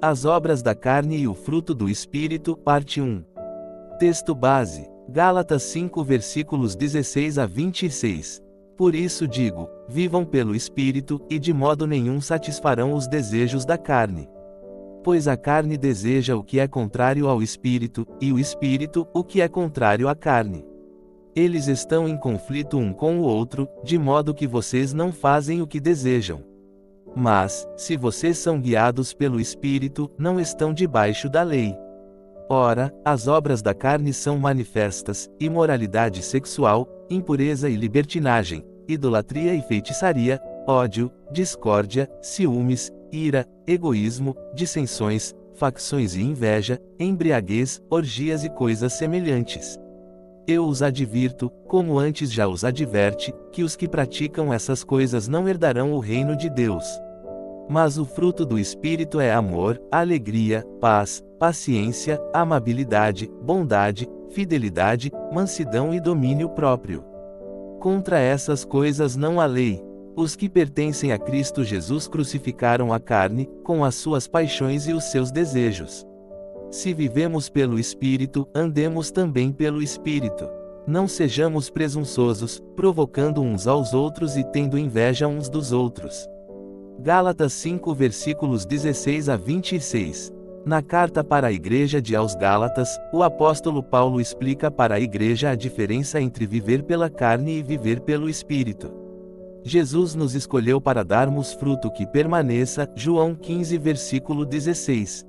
As obras da carne e o fruto do Espírito, parte 1. Texto base. Gálatas 5 versículos 16 a 26. Por isso digo, vivam pelo Espírito, e de modo nenhum satisfarão os desejos da carne. Pois a carne deseja o que é contrário ao Espírito, e o Espírito, o que é contrário à carne. Eles estão em conflito um com o outro, de modo que vocês não fazem o que desejam. Mas, se vocês são guiados pelo Espírito, não estão debaixo da lei. Ora, as obras da carne são manifestas: imoralidade sexual, impureza e libertinagem, idolatria e feitiçaria, ódio, discórdia, ciúmes, ira, egoísmo, dissensões, facções e inveja, embriaguez, orgias e coisas semelhantes. Eu os advirto, como antes já os adverte, que os que praticam essas coisas não herdarão o reino de Deus. Mas o fruto do Espírito é amor, alegria, paz, paciência, amabilidade, bondade, fidelidade, mansidão e domínio próprio. Contra essas coisas não há lei. Os que pertencem a Cristo Jesus crucificaram a carne, com as suas paixões e os seus desejos. Se vivemos pelo Espírito, andemos também pelo Espírito. Não sejamos presunçosos, provocando uns aos outros e tendo inveja uns dos outros. Gálatas 5 versículos 16 a 26. Na carta para a igreja de aos Gálatas, o apóstolo Paulo explica para a igreja a diferença entre viver pela carne e viver pelo Espírito. Jesus nos escolheu para darmos fruto que permaneça, João 15 versículo 16.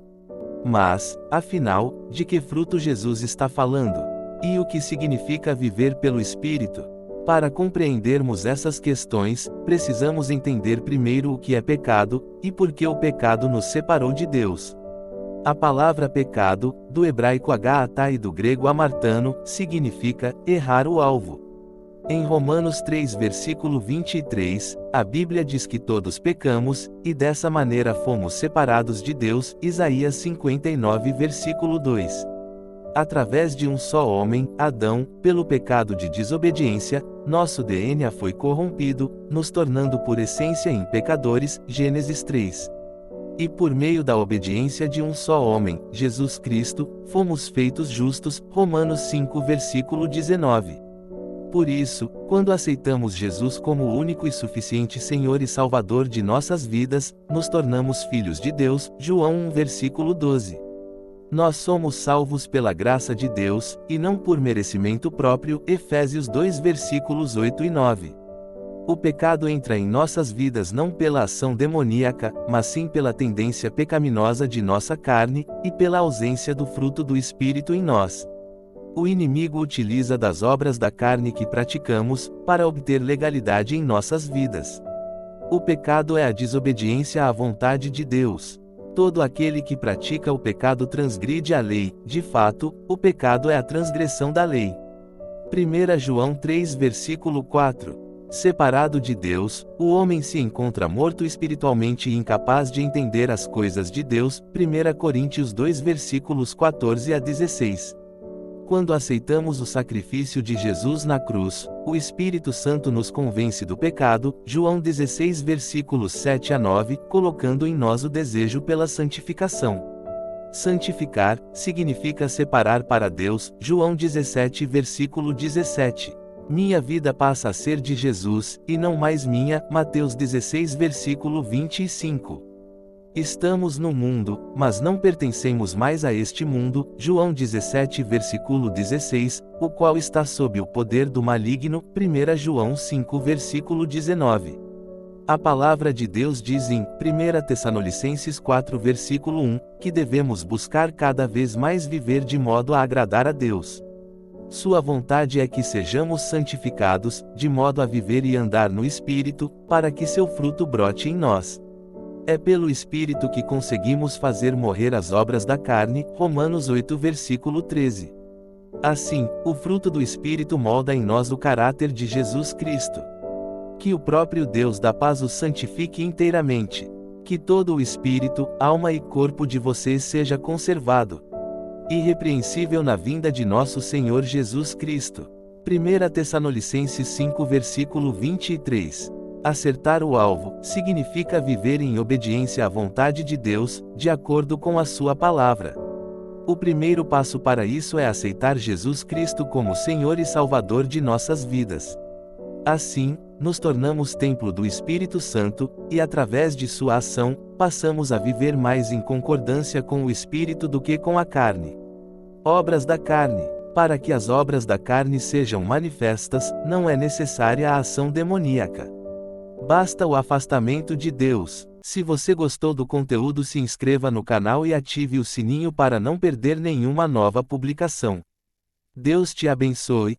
Mas, afinal, de que fruto Jesus está falando? E o que significa viver pelo Espírito? Para compreendermos essas questões, precisamos entender primeiro o que é pecado, e por que o pecado nos separou de Deus. A palavra pecado, do hebraico ha'atá e do grego hamartano, significa errar o alvo. Em Romanos 3 versículo 23, a Bíblia diz que todos pecamos, e dessa maneira fomos separados de Deus, Isaías 59 versículo 2. Através de um só homem, Adão, pelo pecado de desobediência, nosso DNA foi corrompido, nos tornando por essência em pecadores, Gênesis 3. E por meio da obediência de um só homem, Jesus Cristo, fomos feitos justos, Romanos 5 versículo 19. Por isso, quando aceitamos Jesus como o único e suficiente Senhor e Salvador de nossas vidas, nos tornamos filhos de Deus, João 1 versículo 12. Nós somos salvos pela graça de Deus, e não por merecimento próprio, Efésios 2 versículos 8 e 9. O pecado entra em nossas vidas não pela ação demoníaca, mas sim pela tendência pecaminosa de nossa carne, e pela ausência do fruto do Espírito em nós. O inimigo utiliza das obras da carne que praticamos, para obter legalidade em nossas vidas. O pecado é a desobediência à vontade de Deus. Todo aquele que pratica o pecado transgride a lei, de fato, o pecado é a transgressão da lei. 1 João 3 versículo 4. Separado de Deus, o homem se encontra morto espiritualmente e incapaz de entender as coisas de Deus, 1 Coríntios 2 versículos 14 a 16. Quando aceitamos o sacrifício de Jesus na cruz, o Espírito Santo nos convence do pecado, João 16 versículos 7 a 9, colocando em nós o desejo pela santificação. Santificar, significa separar para Deus, João 17 versículo 17. Minha vida passa a ser de Jesus, e não mais minha, Mateus 16 versículo 25. Estamos no mundo, mas não pertencemos mais a este mundo, João 17 versículo 16, o qual está sob o poder do maligno, 1 João 5 versículo 19. A palavra de Deus diz em 1 Tessalonicenses 4 versículo 1, que devemos buscar cada vez mais viver de modo a agradar a Deus. Sua vontade é que sejamos santificados, de modo a viver e andar no Espírito, para que seu fruto brote em nós. É pelo Espírito que conseguimos fazer morrer as obras da carne, Romanos 8 versículo 13. Assim, o fruto do Espírito molda em nós o caráter de Jesus Cristo. Que o próprio Deus da paz os santifique inteiramente. Que todo o espírito, alma e corpo de vocês seja conservado irrepreensível na vinda de nosso Senhor Jesus Cristo. 1 Tessalonicenses 5 versículo 23. Acertar o alvo significa viver em obediência à vontade de Deus, de acordo com a sua palavra. O primeiro passo para isso é aceitar Jesus Cristo como Senhor e Salvador de nossas vidas. Assim, nos tornamos templo do Espírito Santo, e através de sua ação, passamos a viver mais em concordância com o Espírito do que com a carne. Obras da carne. Para que as obras da carne sejam manifestas, não é necessária a ação demoníaca. Basta o afastamento de Deus. Se você gostou do conteúdo, se inscreva no canal e ative o sininho para não perder nenhuma nova publicação. Deus te abençoe.